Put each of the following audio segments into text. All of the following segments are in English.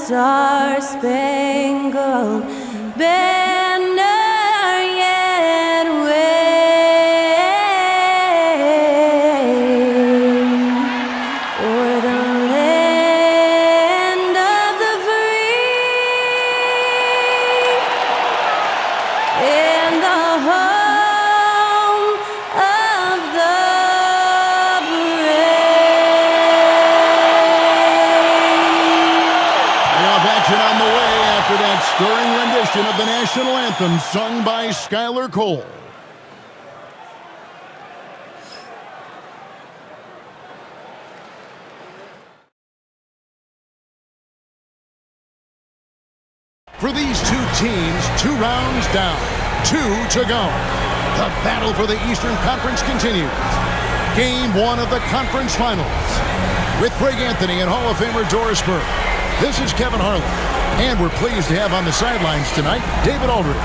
star-spangled banner yet wave o'er the land of the free and the home of the On the way after that stirring rendition of the national anthem sung by Skylar Cole. For these two teams, 2 rounds down, 2 to go. The battle for the Eastern Conference continues. Game 1 of the conference finals. With Greg Anthony and Hall of Famer Doris Burke. This is Kevin Harlan, and we're pleased to have on the sidelines tonight David Aldridge.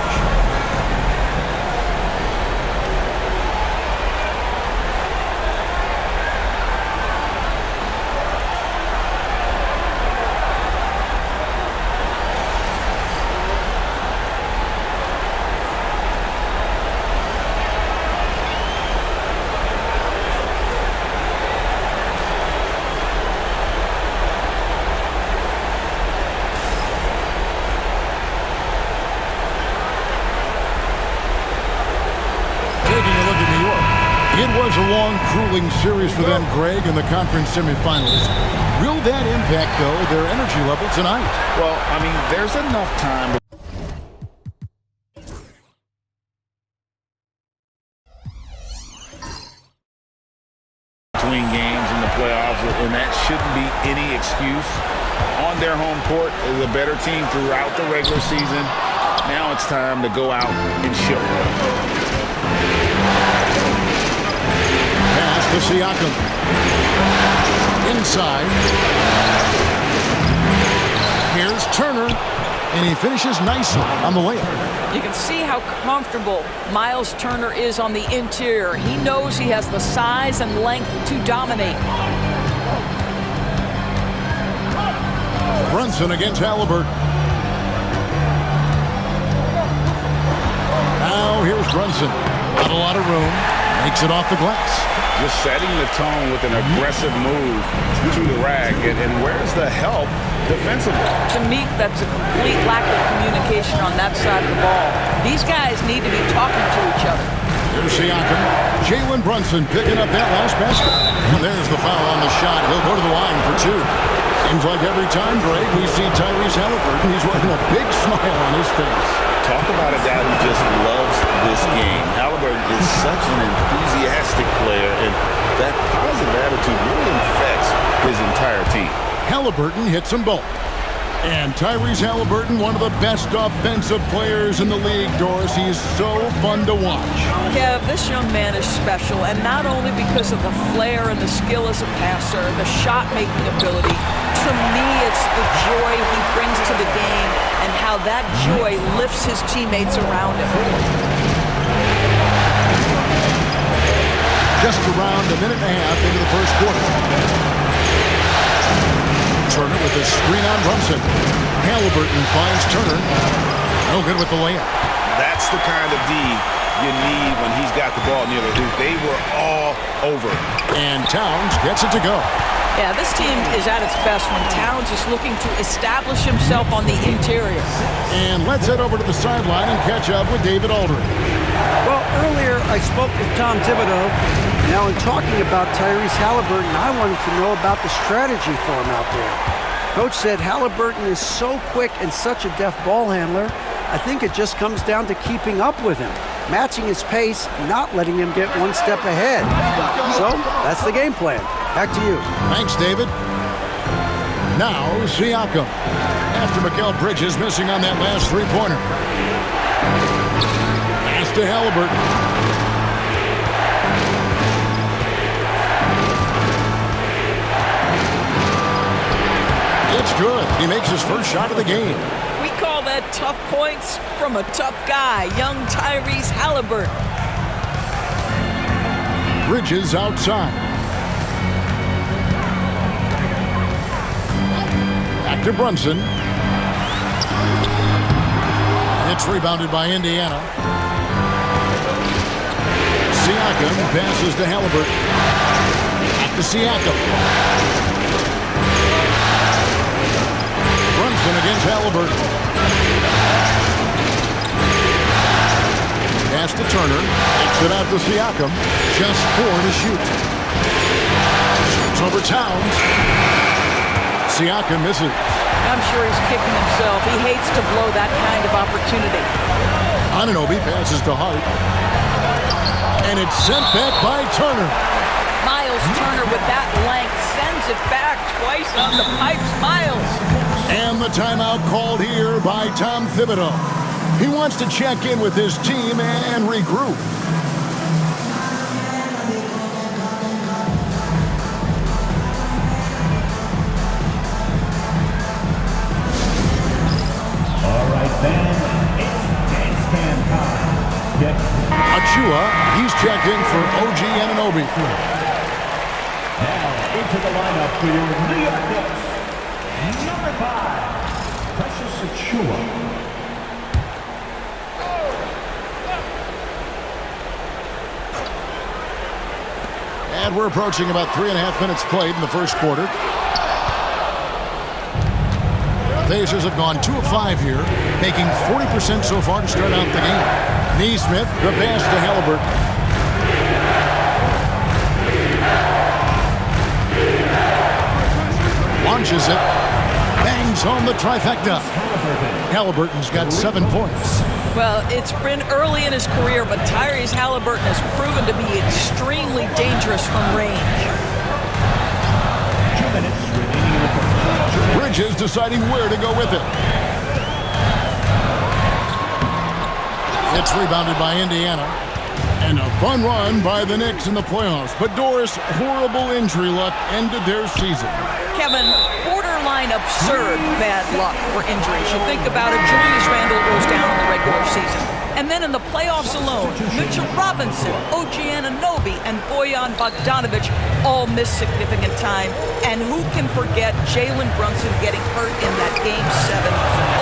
It was a long, grueling series for them, Greg, in the conference semifinals. Will that impact, though, their energy level tonight? Well, I mean, there's enough time between games in the playoffs, and that shouldn't be any excuse. On their home court, is a better team throughout the regular season. Now it's time to go out and show. Pass to Siakam. Inside. Here's Turner, and he finishes nicely on the layup. You can see how comfortable Miles Turner is on the interior. He knows he has the size and length to dominate. Brunson against Halliburton. Now here's Brunson. Not a lot of room. Makes it off the glass. Just setting the tone with an aggressive move to the rack. And where's the help defensively? To me, that's a complete lack of communication on that side of the ball. These guys need to be talking to each other. There's Siakam. Jalen Brunson picking up that last basket. And there's the foul on the shot. He'll go to the line for 2. Seems like every time, Greg, we see Tyrese Halliburton, he's wearing a big smile on his face. Talk about a guy who just loves this game. Halliburton is such an enthusiastic player, and that positive attitude really infects his entire team. Halliburton hits them both. And Tyrese Halliburton, one of the best offensive players in the league, Doris. He is so fun to watch. Kev, this young man is special, and not only because of the flair and the skill as a passer, the shot-making ability. To me, it's the joy he brings to the game and how that joy lifts his teammates around him. Just around a minute and a half into the first quarter. Turner with a screen on Brunson. Halliburton finds Turner. No good with the layup. That's the kind of D you need when he's got the ball near the hoop. They were all over. And Towns gets it to go. Yeah, this team is at its best when Towns is looking to establish himself on the interior. And let's head over to the sideline and catch up with David Aldridge. Well, earlier I spoke with Tom Thibodeau. Now in talking about Tyrese Halliburton, I wanted to know about the strategy for him out there. Coach said Halliburton is so quick and such a deft ball handler, I think it just comes down to keeping up with him, matching his pace, not letting him get one step ahead. So that's the game plan. Back to you. Thanks, David. Now, Siakam. After Mikal Bridges missing on that last three-pointer. Pass to Halliburton. It's good. He makes his first shot of the game. We call that tough points from a tough guy, young Tyrese Halliburton. Bridges outside. Back to Brunson. It's rebounded by Indiana. Siakam passes to Halliburton. Back to Siakam. Brunson against Halliburton. Pass to Turner. Takes it out to Siakam. Just 4 to shoot. Shoots over Towns. Siakam misses. I'm sure he's kicking himself. He hates to blow that kind of opportunity. Anunoby passes to Hart. And it's sent back by Turner. Miles Turner with that length sends it back twice on the pipes. Miles. And the timeout called here by Tom Thibodeau. He wants to check in with his team and regroup. All right, then, it's dance cam time. Achua, he's checked in for OG Anunoby. Now, into the lineup for your New York Knicks. Number 5, Precious Achua. And we're approaching about 3.5 minutes played in the first quarter. The Pacers have gone 2 of 5 here, making 40% so far to start out the game. Neesmith, the pass to Halliburton. Launches it. Bangs home the trifecta. Halliburton's got 7 points. Well, it's been early in his career, but Tyrese Halliburton has proven to be extremely dangerous from range. 2 minutes remaining in the first. Bridges deciding where to go with it. It's rebounded by Indiana. And a fun run by the Knicks in the playoffs. But Doris, horrible injury luck ended their season. Kevin, borderline absurd bad luck for injuries. You think about it, Julius Randle goes down in the regular season. And then in the playoffs alone, Mitchell Robinson, OG Anunoby, and Bojan Bogdanovic all miss significant time. And who can forget Jalen Brunson getting hurt in that Game 7?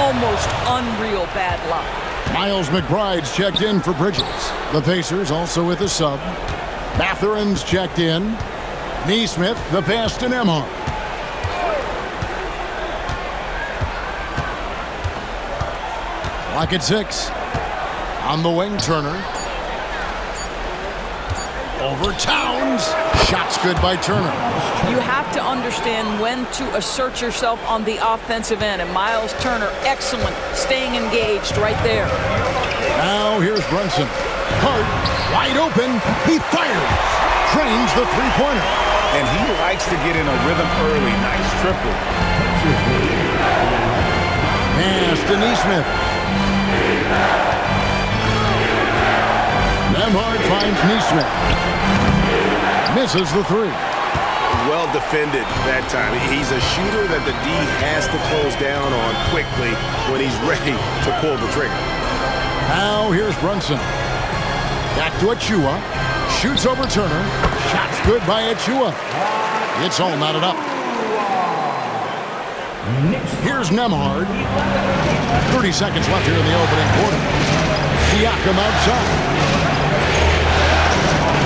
Almost unreal bad luck. Miles McBride's checked in for Bridges. The Pacers also with a sub. Matherin's checked in. Neesmith, the pass to Nembhard. Clock at 6. On the wing, Turner. Over Towns. Shot's good by Turner. You have to understand when to assert yourself on the offensive end. And Miles Turner, excellent, staying engaged right there. Now here's Brunson. Hart, wide open. He fires. Trains the three-pointer. And he likes to get in a rhythm early. Nice triple. Pass to Neesmith. Nembhard finds Neesmith. Misses the 3. Well defended that time. He's a shooter that the D has to close down on quickly when he's ready to pull the trigger. Now here's Brunson. Back to Achua. Shoots over Turner. Shot's good by Achua. It's all knotted up. Here's Nembhard. 30 seconds left here in the opening quarter. Siakam outside.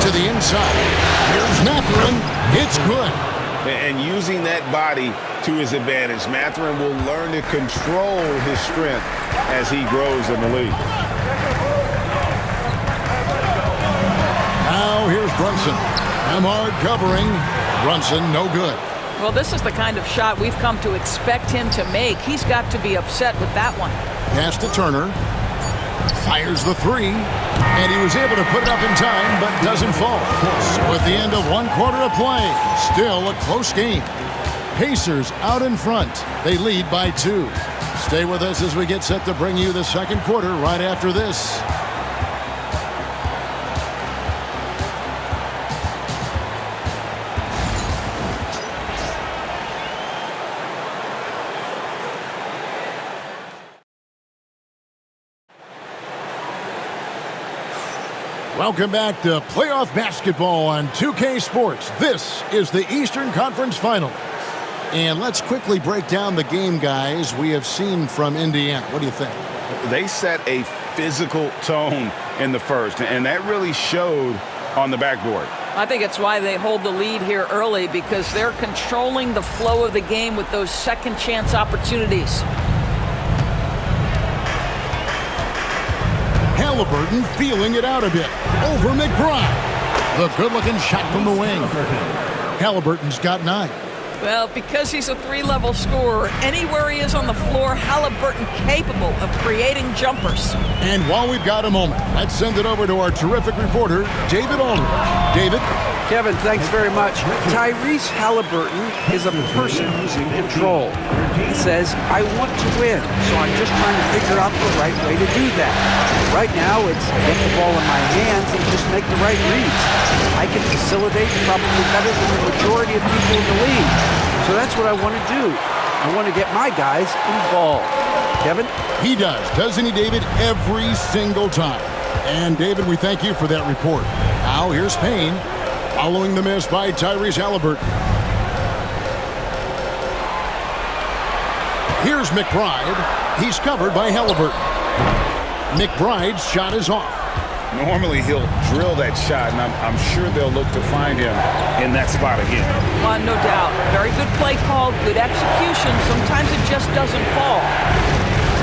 To the inside. Here's Mathurin. It's good. And using that body to his advantage, Mathurin will learn to control his strength as he grows in the league. Now here's Brunson. Nembhard covering. Brunson no good. Well, this is the kind of shot we've come to expect him to make. He's got to be upset with that one. Pass to Turner. Fires the 3. And he was able to put it up in time, but doesn't fall. So at the end of 1 quarter of play, still a close game. Pacers out in front. They lead by 2. Stay with us as we get set to bring you the second quarter right after this. Welcome back to playoff basketball on 2K Sports. This is the Eastern Conference Finals. And let's quickly break down the game, guys, we have seen from Indiana. What do you think? They set a physical tone in the first, and that really showed on the backboard. I think it's why they hold the lead here early, because they're controlling the flow of the game with those second chance opportunities. Halliburton feeling it out a bit. Over McBride. The good-looking shot from the wing. Halliburton's got 9. Well, because he's a 3-level scorer, anywhere he is on the floor, Halliburton capable of creating jumpers. And while we've got a moment, let's send it over to our terrific reporter, David Aldridge. David? Kevin, thanks very much. Tyrese Halliburton is a person who's in control. He says, I want to win, so I'm just trying to figure out the right way to do that. Right now, it's get the ball in my hands and just make the right reads. I can facilitate probably better than the majority of people in the league. So that's what I want to do. I want to get my guys involved. Kevin? He does, doesn't he, David? Every single time. And, David, we thank you for that report. Now, here's Payne, following the miss by Tyrese Halliburton. Here's McBride. He's covered by Halliburton. McBride's shot is off. Normally, he'll drill that shot, and I'm sure they'll look to find him in that spot again. No doubt. Very good play call, good execution. Sometimes it just doesn't fall.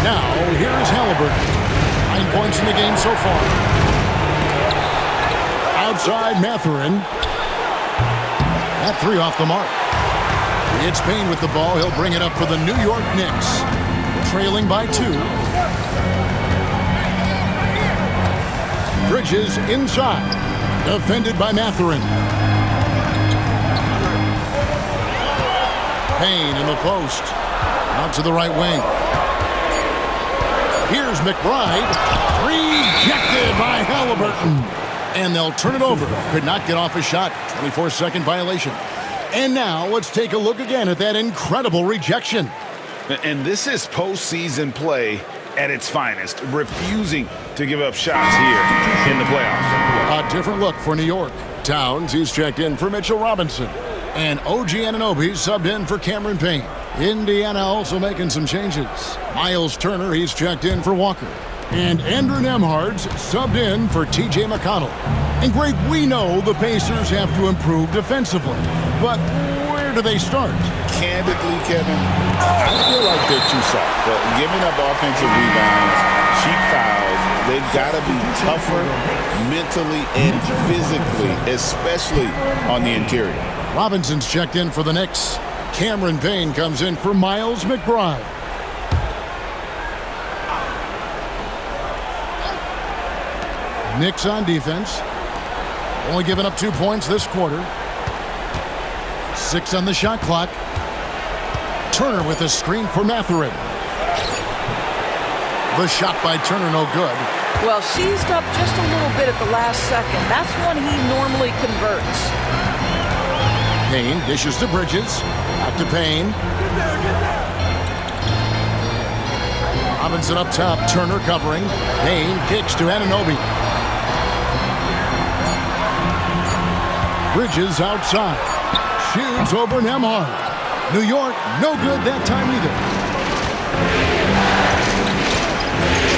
Now, here's Halliburton. 9 points in the game so far. Outside Mathurin. That 3 off the mark. It's Payne with the ball. He'll bring it up for the New York Knicks. Trailing by 2. Bridges inside. Defended by Mathurin. Payne in the post. Out to the right wing. Here's McBride. Rejected by Halliburton. And they'll turn it over. Could not get off a shot. 24-second violation. And now let's take a look again at that incredible rejection. And this is postseason play at its finest, refusing to give up shots here in the playoffs. A different look for New York. Towns, he's checked in for Mitchell Robinson. And OG Anunoby subbed in for Cameron Payne. Indiana also making some changes. Miles Turner, he's checked in for Walker. And Andrew Nembhard's subbed in for TJ McConnell. And Greg, we know the Pacers have to improve defensively. But where do they start? Candidly, Kevin, I feel like they're too soft. But giving up offensive rebounds, cheap fouls, they've got to be tougher mentally and physically, especially on the interior. Robinson's checked in for the Knicks. Cameron Payne comes in for Miles McBride. Knicks on defense. Only giving up 2 points this quarter. 6 on the shot clock. Turner with a screen for Mathurin. The shot by Turner, no good. Well, seized up just a little bit at the last second. That's when he normally converts. Payne dishes to Bridges. Back to Payne. Robinson up top. Turner covering. Payne kicks to Anunoby. Bridges outside. Shoots over Nembhard. New York, no good that time either.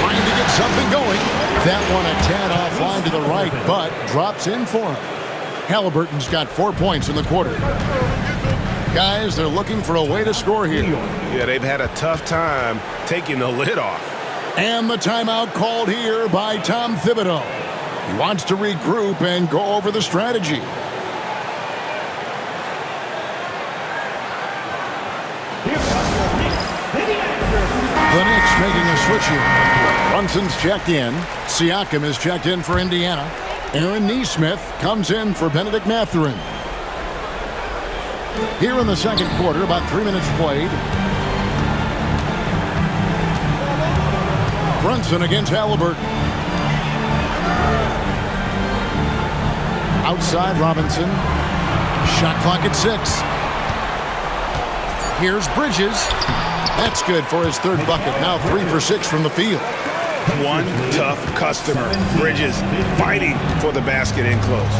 Trying to get something going. That one a tad offline to the right, but drops in for him. Halliburton's got 4 points in the quarter. Guys, they're looking for a way to score here. Yeah, they've had a tough time taking the lid off. And the timeout called here by Tom Thibodeau. He wants to regroup and go over the strategy. The Knicks making a switch here. Brunson's checked in. Siakam is checked in for Indiana. Aaron Nesmith comes in for Benedict Mathurin. Here in the second quarter, about 3 minutes played. Brunson against Halliburton. Outside Robinson. Shot clock at 6. Here's Bridges. That's good for his 3rd bucket. Now 3 for 6 from the field. One tough customer. Bridges fighting for the basket in close.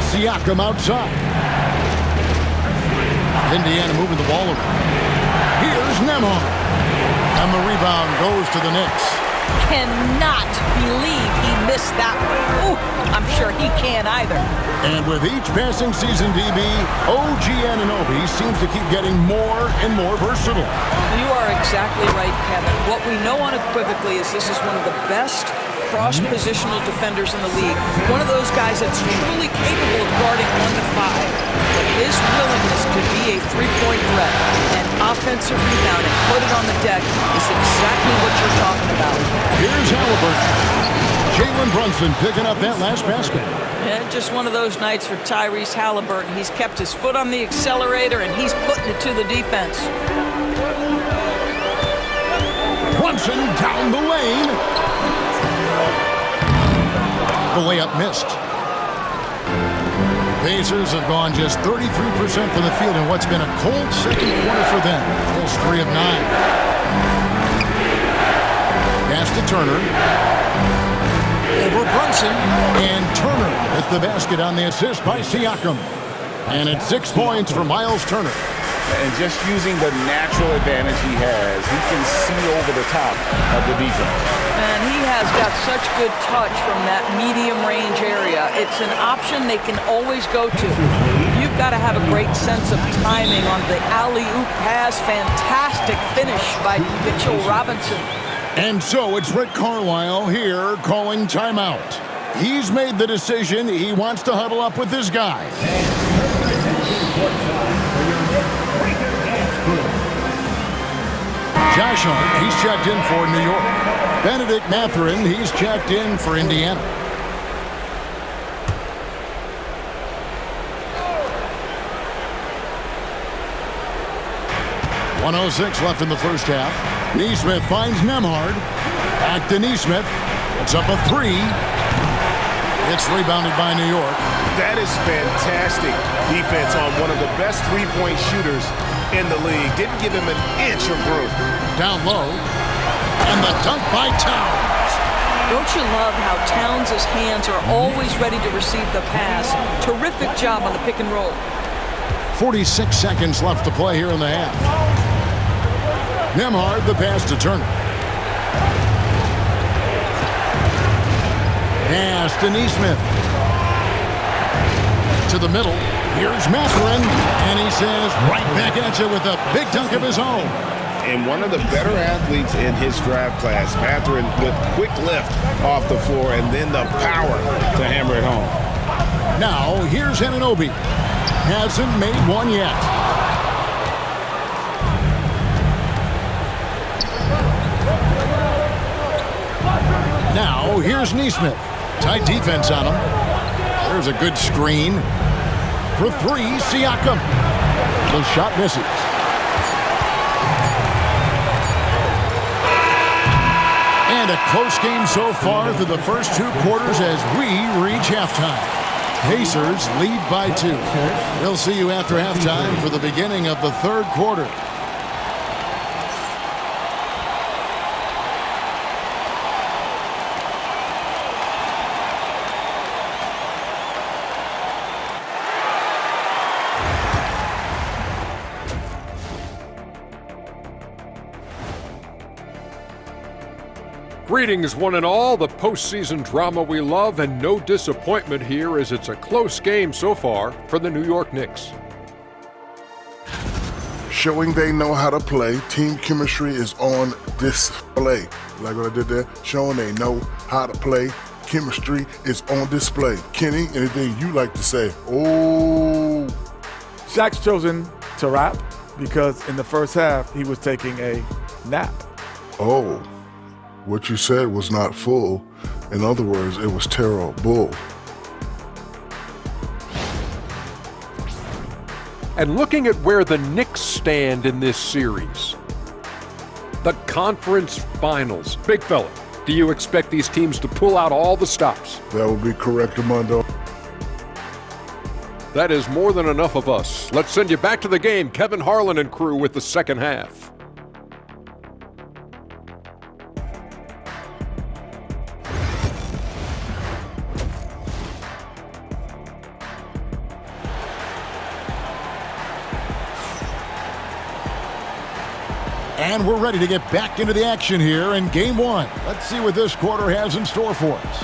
Siakam outside. Indiana moving the ball around. Here's Nembhard. And the rebound goes to the Knicks. Cannot believe he missed that one. Ooh, I'm sure he can't either. And with each passing season, DB, OG Anunoby seems to keep getting more and more versatile. You are exactly right, Kevin. What we know unequivocally is this is one of the best cross-positional defenders in the league. One of those guys that's truly capable of guarding 1 to 5. But his willingness to be a three-point threat and offensive rebounding, put it on the deck, is exactly what you're talking about. Here's Halliburton. Jalen Brunson picking up that last basket. Yeah, just one of those nights for Tyrese Halliburton. He's kept his foot on the accelerator, and he's putting it to the defense. Brunson down the lane. The layup missed. Pacers have gone just 33% from the field in what's been a cold second quarter for them. Just 3 of 9. Pass to Turner. Over Brunson. And Turner at the basket on the assist by Siakam. And it's 6 points for Miles Turner. And just using the natural advantage he has, he can see over the top of the defense. And he has got such good touch from that medium range area. It's an option they can always go to. You've got to have a great sense of timing on the alley-oop pass. Fantastic finish by Mitchell Robinson. And so it's Rick Carlisle here calling timeout. He's made the decision. He wants to huddle up with his guys. Josh Hart, he's checked in for New York. Benedict Mathurin, he's checked in for Indiana. .106 left in the first half. Neesmith finds Nembhard. Back to Neesmith. It's up a 3. It's rebounded by New York. That is fantastic defense on one of the best three-point shooters in the league. Didn't give him an inch of room. Down low. And the dunk by Towns. Don't you love how Towns' hands are always ready to receive the pass? Terrific job on the pick and roll. 46 seconds left to play here in the half. Nembhard, the pass to Turner. Pass to Neesmith. To the middle. Here's Mathurin. And he says, right back at you with a big dunk of his own. And one of the better athletes in his draft class, Mathurin, with quick lift off the floor and then the power to hammer it home. Now, here's Anunoby. Hasn't made one yet. Now, here's Neesmith. Tight defense on him. There's a good screen. For 3, Siakam. The shot misses. And a close game so far through the first 2 quarters as we reach halftime. Pacers lead by 2. We'll see you after halftime for the beginning of the 3rd quarter. Greetings, one and all. The postseason drama we love, and no disappointment here as it's a close game so far for the New York Knicks. Showing they know how to play, team chemistry is on display. Like what I did there, showing they know how to play, chemistry is on display. Kenny, anything you like to say? Oh. Shaq's chosen to rap because in the first half he was taking a nap. Oh. What you said was not full. In other words, it was terrible. And looking at where the Knicks stand in this series, the conference finals. Big fella, do you expect these teams to pull out all the stops? That would be correct, Armando. That is more than enough of us. Let's send you back to the game. Kevin Harlan and crew with the second half. And we're ready to get back into the action here in Game 1. Let's see what this quarter has in store for us.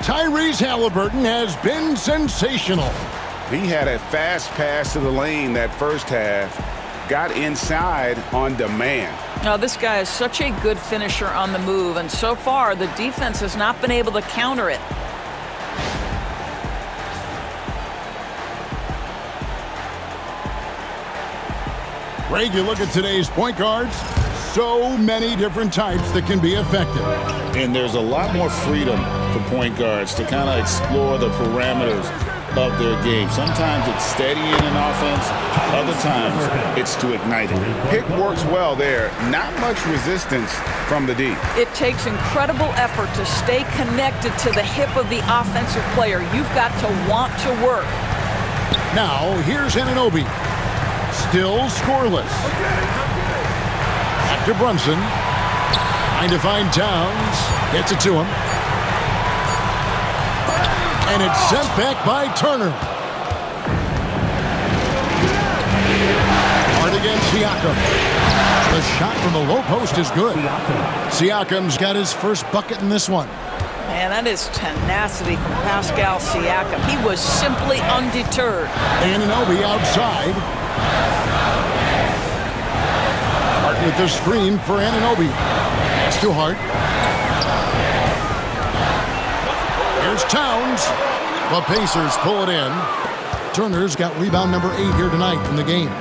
Tyrese Halliburton has been sensational. He had a fast pass to the lane that first half, got inside on demand. Now, this guy is such a good finisher on the move, and so far the defense has not been able to counter it. Greg, you look at today's point guards, so many different types that can be effective. And there's a lot more freedom for point guards to kind of explore the parameters of their game. Sometimes it's steadying an offense, other times it's to ignite it. Pick works well there, not much resistance from the D. It takes incredible effort to stay connected to the hip of the offensive player. You've got to want to work. Now, here's Anunoby. Still scoreless. Back to Brunson. Trying to find Towns. Gets it to him. And it's sent back by Turner. Hard against Siakam. The shot from the low post is good. Siakam's got his first bucket in this one. Man, that is tenacity from Pascal Siakam. He was simply undeterred. Anunoby outside. Hart with the screen for Anunoby. That's too hard. Here's Towns. The Pacers pull it in. Turner's got rebound number 8 here tonight in the game.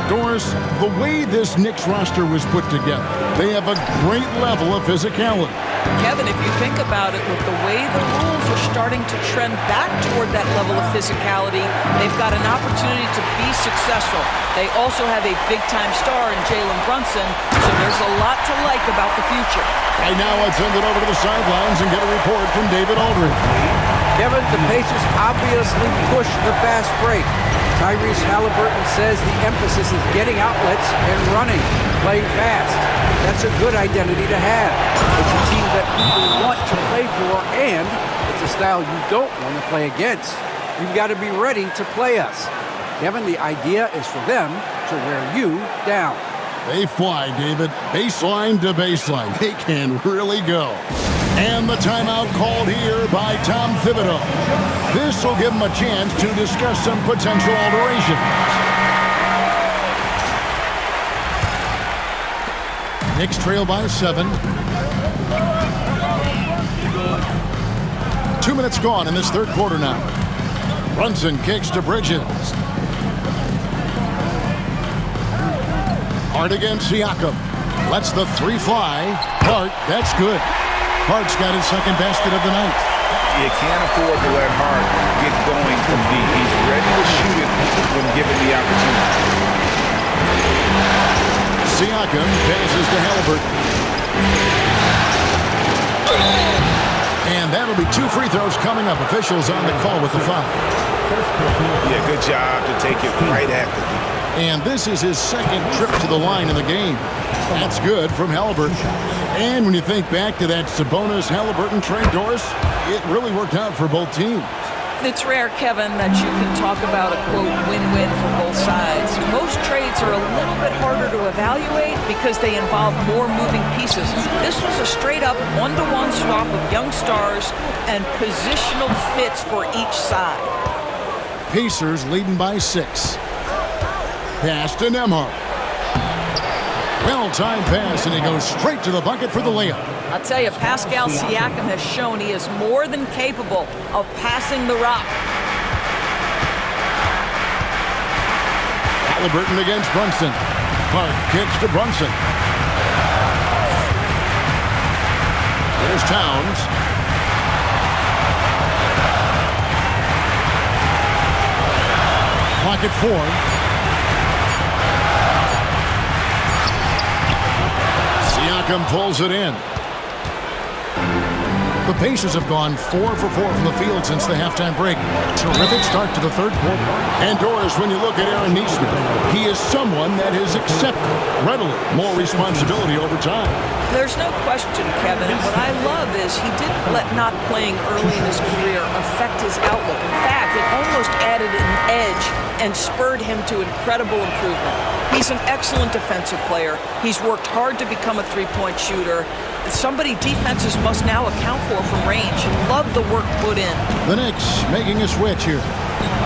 Doris, the way this Knicks roster was put together, they have a great level of physicality. Kevin, if you think about it, with the way the rules are starting to trend back toward that level of physicality, they've got an opportunity to be successful. They also have a big-time star in Jalen Brunson, so there's a lot to like about the future. Right now, let's send it over to the sidelines and get a report from David Aldridge. Kevin, the Pacers obviously pushed the fast break. Tyrese Halliburton says the emphasis is getting outlets and running, playing fast. That's a good identity to have. It's a team that people want to play for, and it's a style you don't want to play against. You've got to be ready to play us. Kevin, the idea is for them to wear you down. They fly, David. Baseline to baseline. They can really go. And the timeout called here by Tom Thibodeau. This will give him a chance to discuss some potential alterations. Knicks trail by 7. 2 minutes gone in this third quarter now. Brunson kicks to Bridges. Hart against Siakam. Lets the 3 fly. Hart, that's good. Hart's got his second basket of the night. You can't afford to let Hart get going from deep. He's ready to shoot it when given the opportunity. Siakam passes to Halliburton. And that'll be 2 free throws coming up. Officials on the call with the foul. Yeah, good job to take it right after him. And this is his second trip to the line in the game. That's good from Halliburton. And when you think back to that Sabonis-Halliburton trade, Doris, it really worked out for both teams. It's rare, Kevin, that you can talk about a, quote, win-win for both sides. Most trades are a little bit harder to evaluate because they involve more moving pieces. This was a straight-up one-to-one swap of young stars and positional fits for each side. Pacers leading by 6. Pass to Nembhard. Well-timed pass, and he goes straight to the bucket for the layup. I'll tell you, Pascal Siakam has shown he is more than capable of passing the rock. Halliburton against Brunson. Hart kicks to Brunson. There's Towns. Clock at 4. Siakam pulls it in. The Pacers have gone 4 for 4 from the field since the halftime break. Terrific start to the third quarter. And Doris, when you look at Aaron Nesmith, he is someone that has accepted readily more responsibility over time. There's no question, Kevin, and what I love is he didn't let not playing early in his career affect his outlook. In fact, it almost added an edge and spurred him to incredible improvement. He's an excellent defensive player. He's worked hard to become a three-point shooter. Somebody defenses must now account for from range. Love the work put in. The Knicks making a switch here.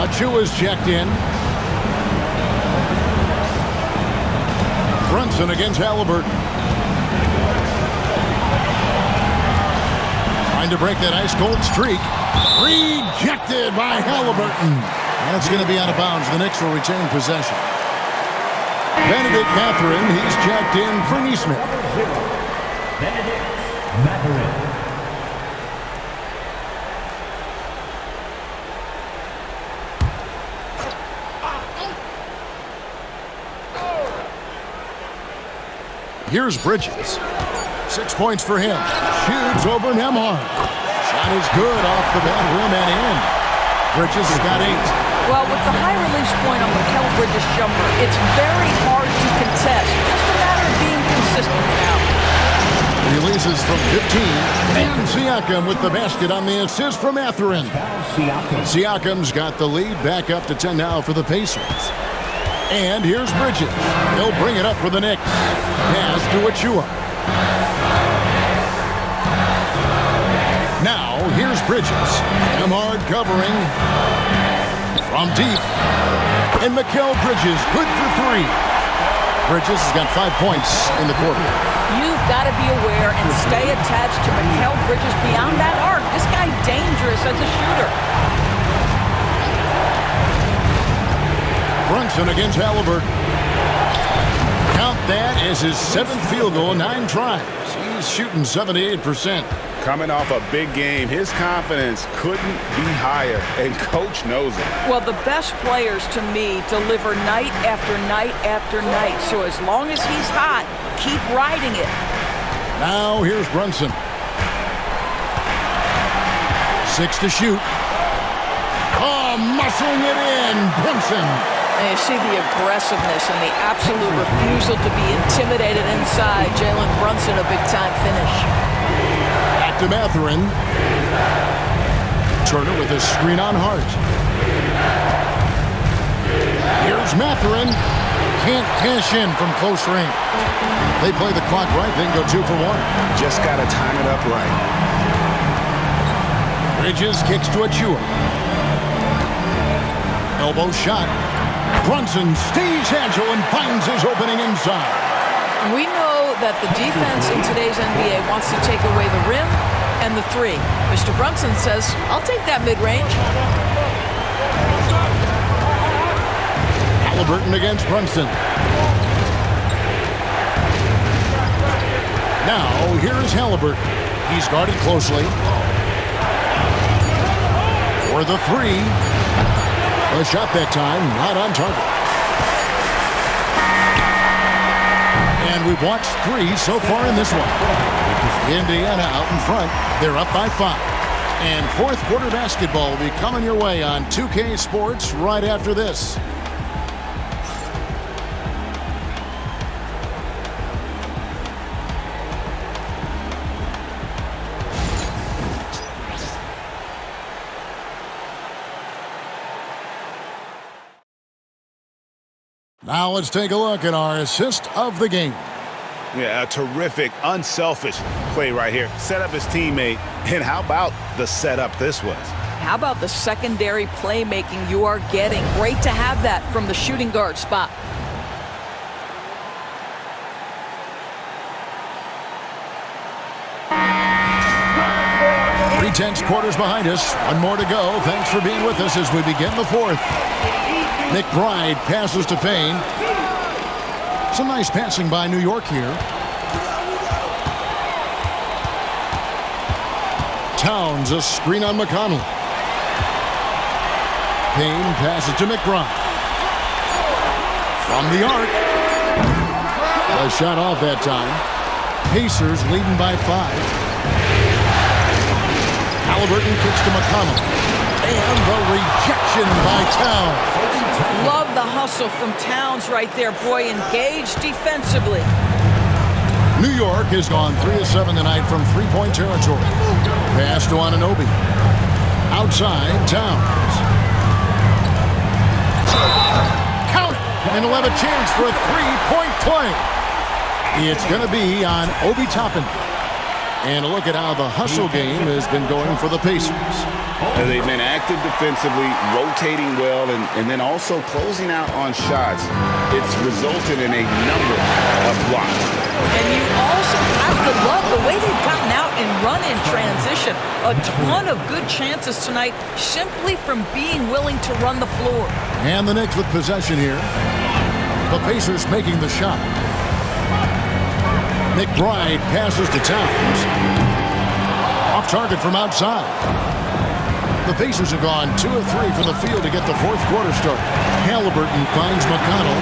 Achua's checked in. Brunson against Halliburton. Trying to break that ice-cold streak. Rejected by Halliburton. That's going to be out of bounds. The Knicks will retain possession. Benedict Mathurin, he's checked in for Neesmith. Benedict Mathurin. Here's Bridges. 6 points for him. Shoots over Nembhard. Shot is good off the bad rim and in. Bridges has got 8. Well, with the high release point on Mikal Bridges' jumper, it's very hard to contest. Just a matter of being consistent now. Releases from 15. And Siakam with the basket on the assist from Mathurin. Siakam's got the lead back up to 10 now for the Pacers. And here's Bridges. He'll bring it up for the Knicks. Pass to Achua. Now, here's Bridges. Nembhard covering from deep. And Mikal Bridges, good for 3. Bridges has got 5 points in the quarter. You've got to be aware and stay attached to Mikal Bridges beyond that arc. This guy's dangerous as a shooter. Brunson against Halliburton. Count that as his 7th field goal, 9 tries. He's shooting 78%. Coming off a big game, his confidence couldn't be higher, and Coach knows it. Well, the best players, to me, deliver night after night after night. So as long as he's hot, keep riding it. Now here's Brunson. 6 to shoot. Oh, muscling it in, Brunson. And you see the aggressiveness and the absolute refusal to be intimidated inside. Jalen Brunson, a big-time finish. Back to Mathurin. Turner with a screen on Hart. Here's Mathurin. Can't cash in from close range. They play the clock right, they can go 2 for 1. Just got to time it up right. Bridges kicks to Achua. Elbow shot. Brunson stays agile and finds his opening inside. We know that the defense in today's NBA wants to take away the rim and the 3. Mr. Brunson says, I'll take that mid-range. Halliburton against Brunson. Now, here's Halliburton. He's guarded closely. For the 3. A shot that time, not on target. And we've watched 3 so far in this one. Indiana out in front. They're up by 5. And 4th quarter basketball will be coming your way on 2K Sports right after this. Now let's take a look at our assist of the game. Yeah, a terrific, unselfish play right here. Set up his teammate, and how about the setup this was? How about the secondary playmaking you are getting? Great to have that from the shooting guard spot. 3/10 quarters behind us. 1 more to go. Thanks for being with us as we begin the 4th. McBride passes to Payne. Some nice passing by New York here. Towns, a screen on McConnell. Payne passes to McBride. From the arc. A shot off that time. Pacers leading by 5. Halliburton kicks to McConnell. And the rejection by Towns. Love the hustle from Towns right there. Boy, engaged defensively. New York has gone 3 of 7 tonight from three-point territory. Pass to Anunoby. Outside, Towns. have a chance for a three-point play. It's going to be on Obi Toppin. And a look at how the hustle game has been going for the Pacers. They've been active defensively, rotating well, and then also closing out on shots. It's resulted in a number of blocks. And you also have to love the way they've gotten out and run in transition. A ton of good chances tonight simply from being willing to run the floor. And the Knicks with possession here. The Pacers making the shot. McBride passes to Towns. Off target from outside. The Pacers have gone 2 of 3 from the field to get the fourth quarter started. Halliburton finds McConnell.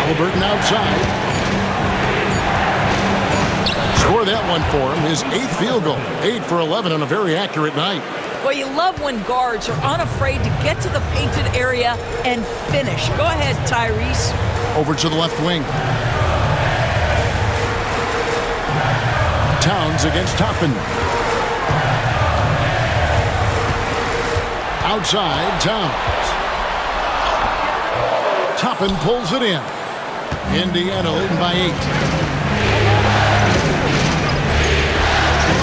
Halliburton outside. Score that one for him. His 8th field goal. 8 for 11 on a very accurate night. Well, you love when guards are unafraid to get to the painted area and finish. Go ahead, Tyrese. Over to the left wing. Towns against Toppin. Outside, Towns. Toppin pulls it in. Indiana leading by 8.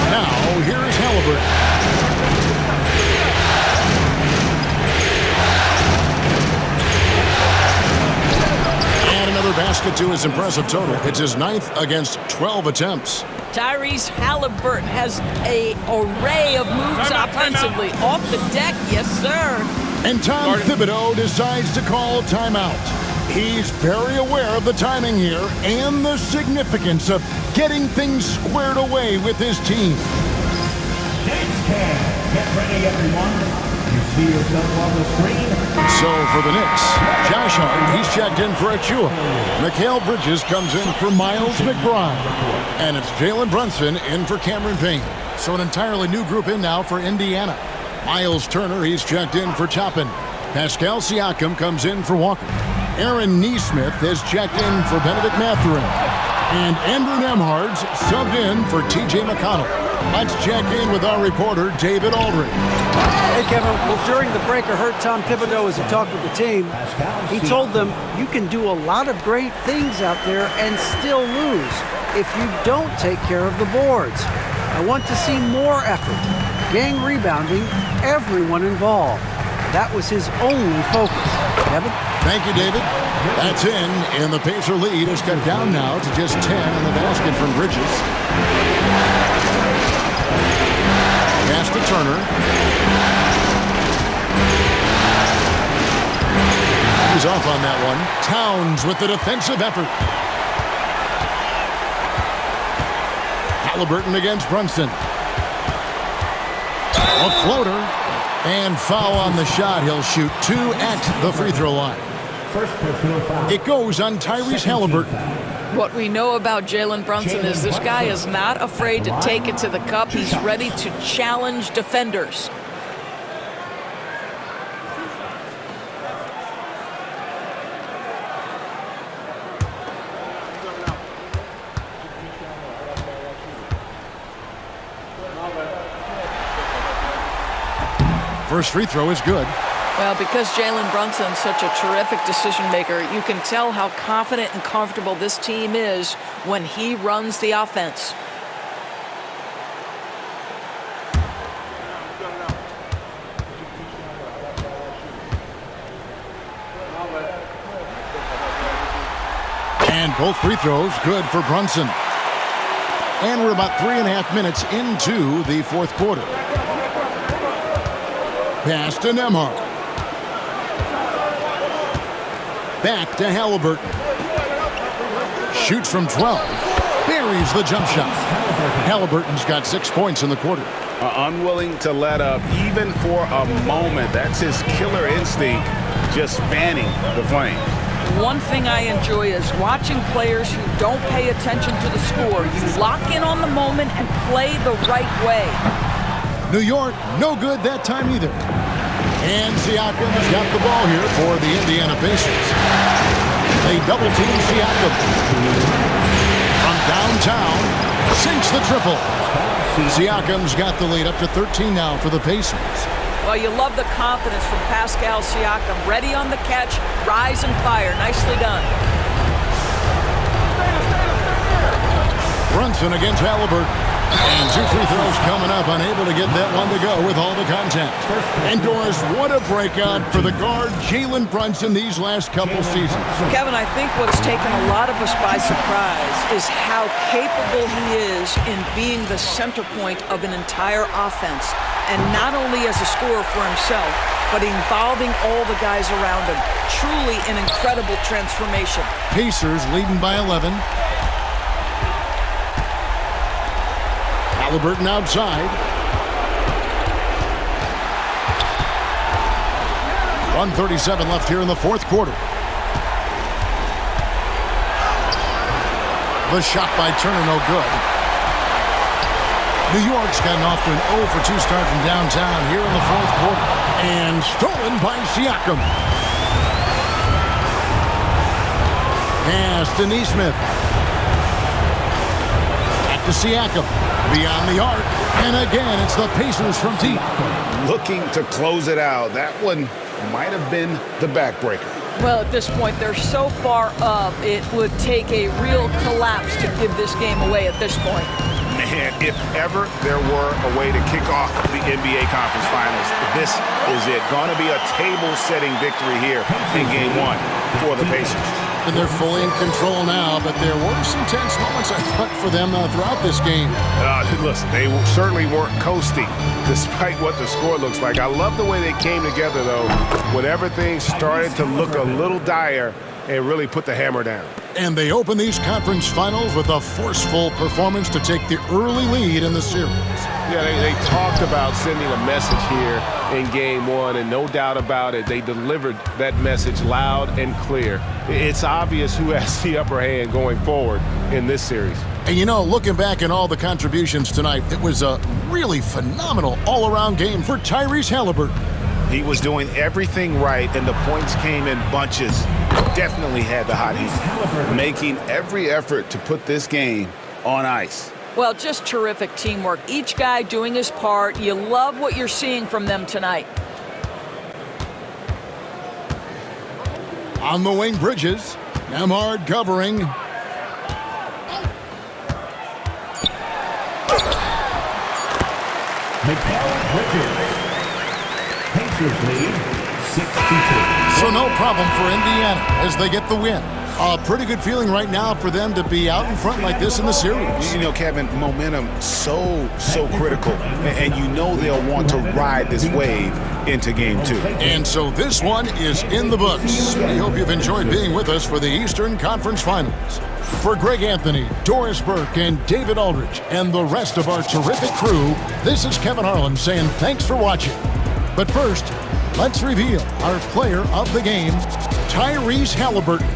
Now, here is Halliburton. Another basket to his impressive total. It's his 9th against 12 attempts. Tyrese Halliburton has an array of moves offensively. Off the deck, yes, sir. And Tom Thibodeau decides to call timeout. He's very aware of the timing here and the significance of getting things squared away with his team. James Cam, get ready, everyone. You see yourself on the screen. So for the Knicks, Josh Hart, he's checked in for Achua. Mikal Bridges comes in for Miles McBride. And it's Jalen Brunson in for Cameron Payne. So an entirely new group in now for Indiana. Miles Turner, he's checked in for Toppin. Pascal Siakam comes in for Walker. Aaron Nesmith has checked in for Benedict Mathurin. And Andrew Nembhard's subbed in for T.J. McConnell. Let's check in with our reporter, David Aldridge. Hey, Kevin. Well, during the break, I heard Tom Thibodeau as he talked with the team. He told them, you can do a lot of great things out there and still lose if you don't take care of the boards. I want to see more effort, gang rebounding, everyone involved. That was his only focus. Kevin? Thank you, David. That's in, and the Pacer lead is cut down now to just 10 on the basket from Bridges. Pass to Turner. He's off on that one. Towns with the defensive effort. Halliburton against Brunson. A floater. And foul on the shot. He'll shoot 2 at the free throw line. It goes on Tyrese Halliburton. What we know about Jalen Brunson is this guy is not afraid to take it to the cup. He's ready to challenge defenders. First free throw is good. Well, because Jalen Brunson's such a terrific decision maker, you can tell how confident and comfortable this team is when he runs the offense. And both free throws good for Brunson. And we're about 3.5 minutes into the fourth quarter. Pass to Nembhard. Back to Halliburton. Shoots from 12. Buries the jump shot. Halliburton's got 6 points in the quarter. Unwilling to let up even for a moment. That's his killer instinct, just fanning the flame. One thing I enjoy is watching players who don't pay attention to the score. You lock in on the moment and play the right way. New York, no good that time either. And Siakam has got the ball here for the Indiana Pacers. They double-team Siakam. From downtown, sinks the triple. Siakam's got the lead up to 13 now for the Pacers. Well, you love the confidence from Pascal Siakam. Ready on the catch, rise and fire. Nicely done. Brunson against Halliburton. And 2 free throws coming up, unable to get that one to go with all the contact. And Doris, what a breakout for the guard Jalen Brunson these last couple seasons. Kevin, I think what's taken a lot of us by surprise is how capable he is in being the center point of an entire offense. And not only as a scorer for himself, but involving all the guys around him. Truly an incredible transformation. Pacers leading by 11. Halliburton outside. 1:37 left here in the fourth quarter. The shot by Turner, no good. New York's gotten off to an 0-for-2 start from downtown here in the fourth quarter. And stolen by Siakam. Pass to Nesmith. Back to Siakam. Beyond the arc. And again, it's the Pacers from deep. Looking to close it out. That one might have been the backbreaker. Well, at this point, they're so far up, it would take a real collapse to give this game away at this point. Man, if ever there were a way to kick off the NBA Conference Finals, this is it. Going to be a table-setting victory here in Game 1 for the Pacers. And they're fully in control now, but there were some tense moments, I thought, for them throughout this game. Listen, they certainly weren't coasting, despite what the score looks like. I love the way they came together, though, when everything started to look a little dire and really put the hammer down. And they open these conference finals with a forceful performance to take the early lead in the series. Yeah, they talked about sending a message here in Game 1, and no doubt about it, they delivered that message loud and clear. It's obvious who has the upper hand going forward in this series. And you know, looking back at all the contributions tonight, it was a really phenomenal all-around game for Tyrese Halliburton. He was doing everything right, and the points came in bunches. Definitely had the hot heat, making every effort to put this game on ice. Well, just terrific teamwork. Each guy doing his part. You love what you're seeing from them tonight. On the wing, Bridges. Nemhard covering. Mikal Bridges. Pacers lead 6-2. So no problem for Indiana as they get the win. A pretty good feeling right now for them to be out in front like this in the series. You know, Kevin, momentum so critical, and you know they'll want to ride this wave into Game 2. And so this one is in the books. We hope you've enjoyed being with us for the Eastern Conference Finals. For Greg Anthony, Doris Burke, and David Aldridge, and the rest of our terrific crew, this is Kevin Harlan saying thanks for watching. But first, let's reveal our player of the game, Tyrese Halliburton.